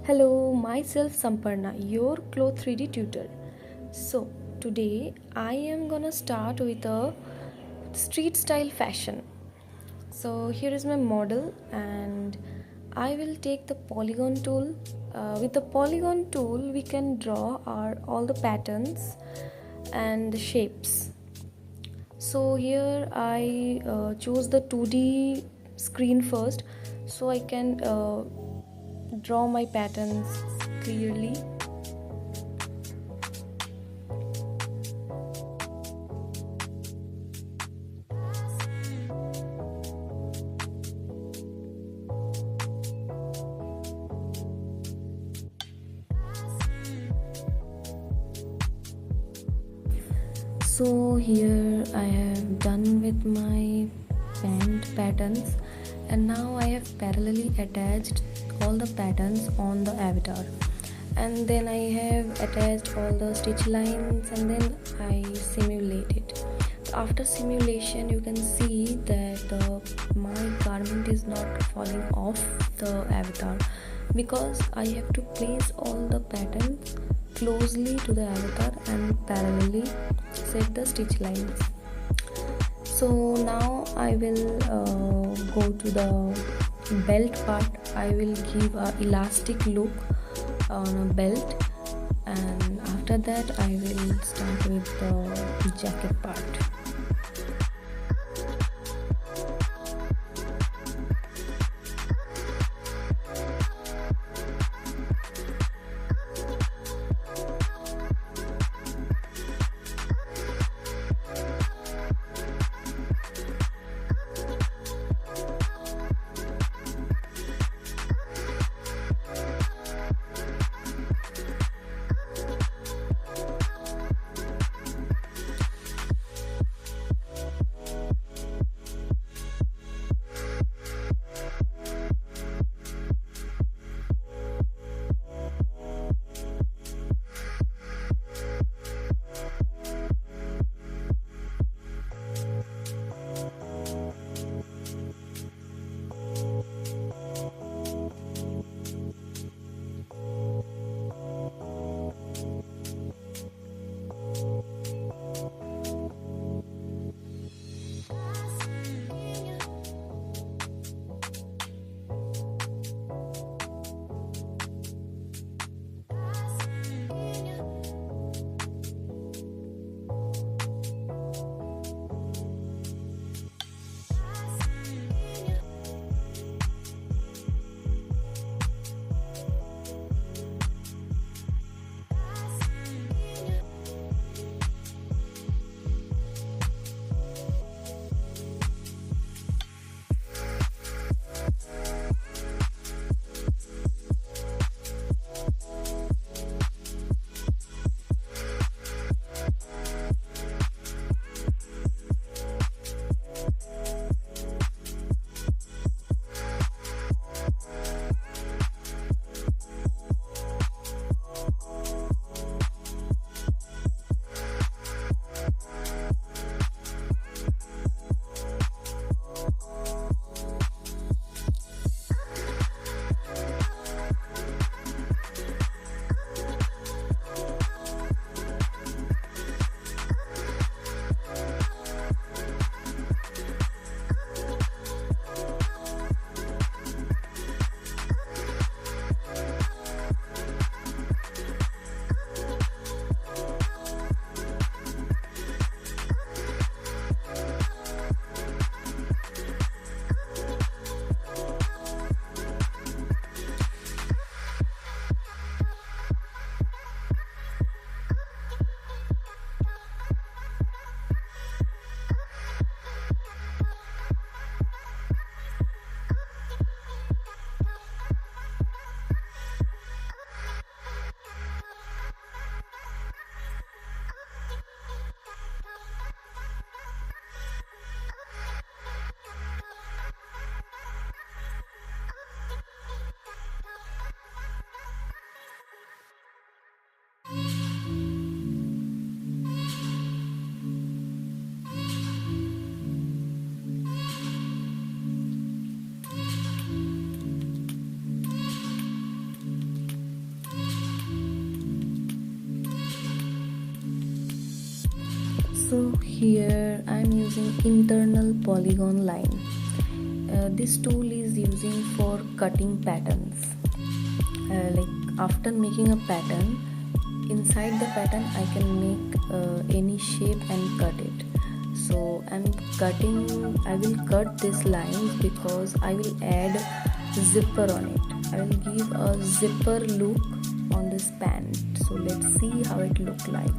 Hello, myself Samparna, your cloth 3D tutor. So, today I am gonna start with a street style fashion. So, here is my model, and I will take the polygon tool. With the polygon tool, we can draw all the patterns and the shapes. So, here I choose the 2D screen first so I can draw my patterns clearly. So here I have done with my pant patterns, and now I have parallelly attached all the patterns on the avatar, and then I have attached all the stitch lines, and then I simulate it. So after simulation you can see that my garment is not falling off the avatar because I have to place all the patterns closely to the avatar and parallelly set the stitch lines. So now I will go to the belt part. I will give a elastic look on a belt, and after that I will start with the jacket part. So here I'm using internal polygon line. This tool is using for cutting patterns. Like after making a pattern, inside the pattern I can make any shape and cut it. So I will cut these lines because I will add zipper on it. I will give a zipper look on this pant. So let's see how it look like.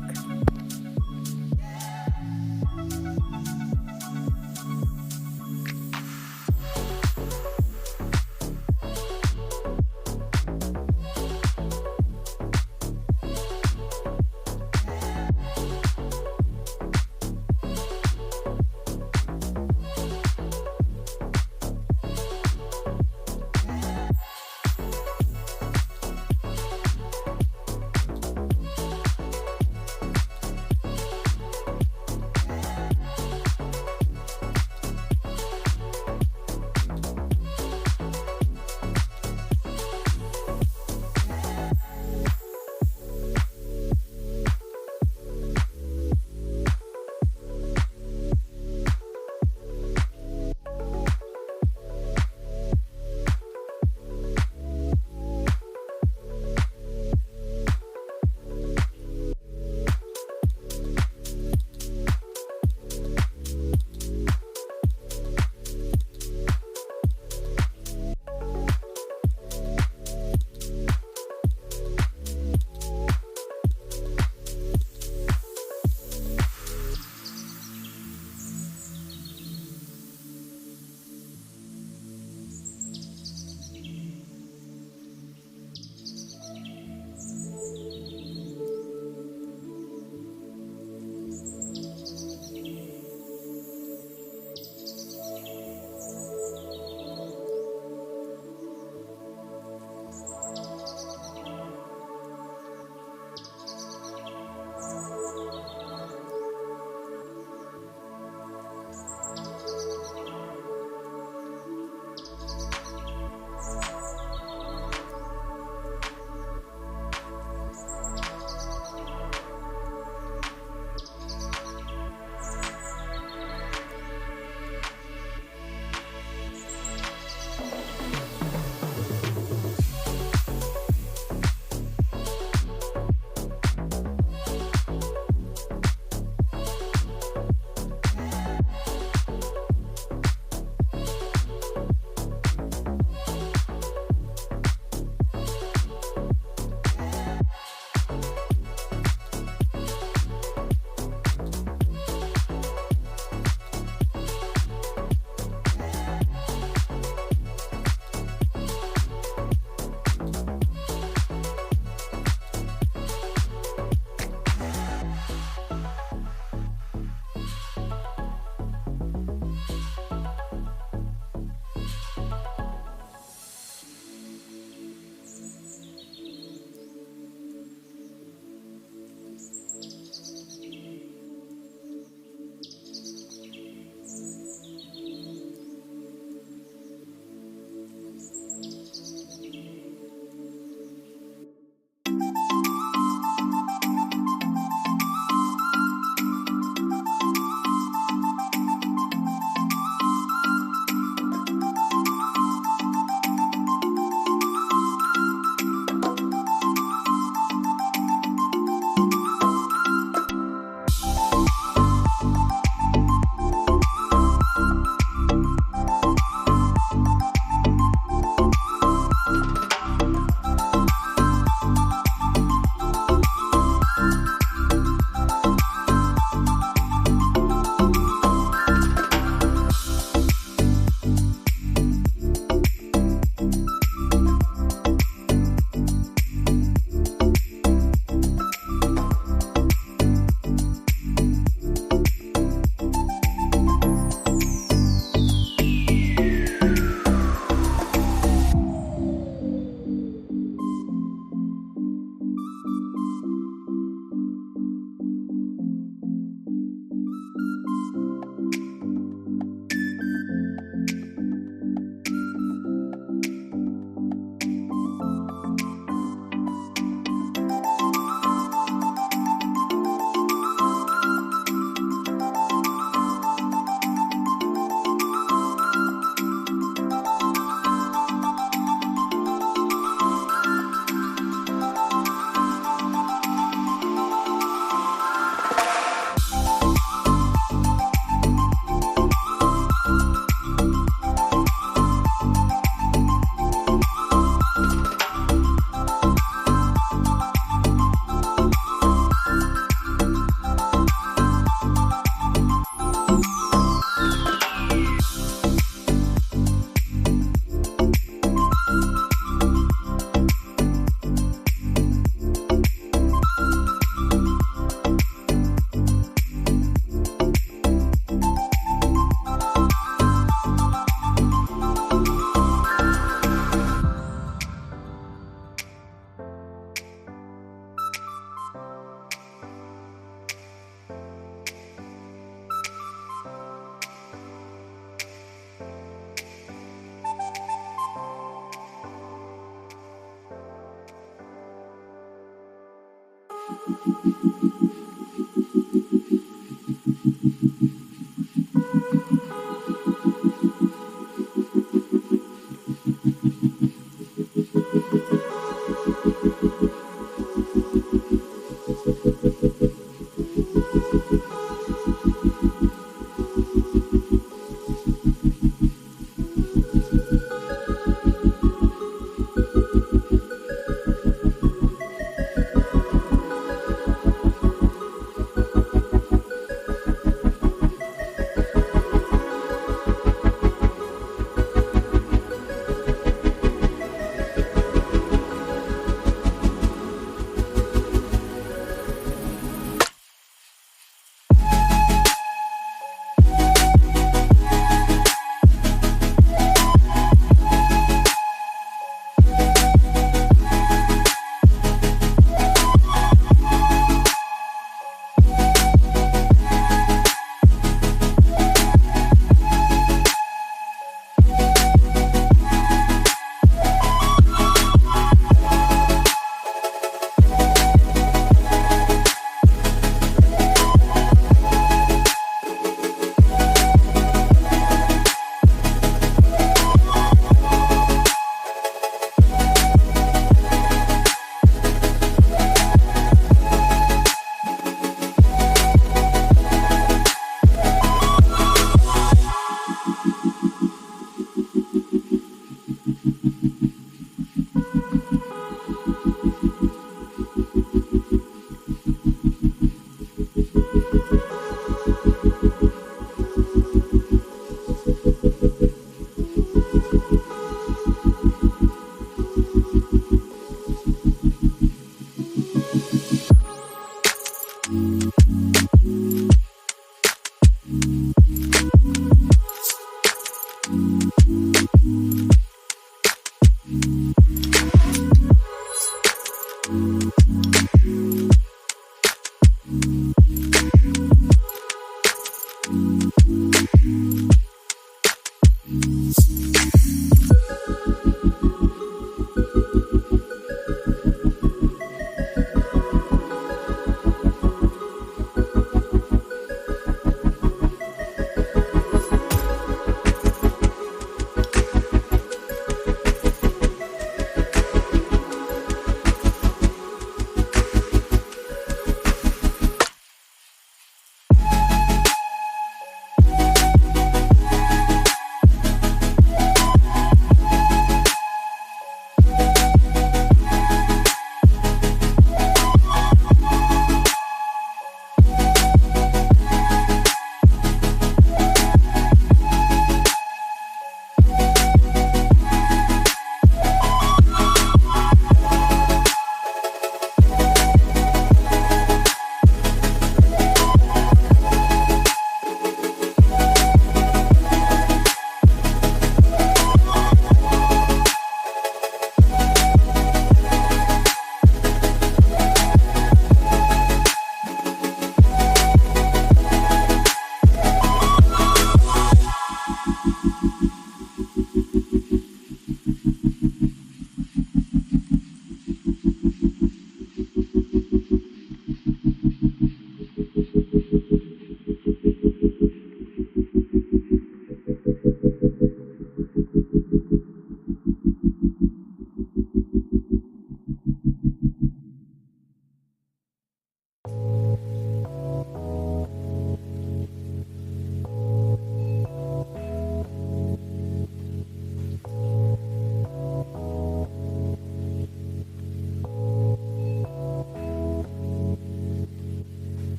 Thank you.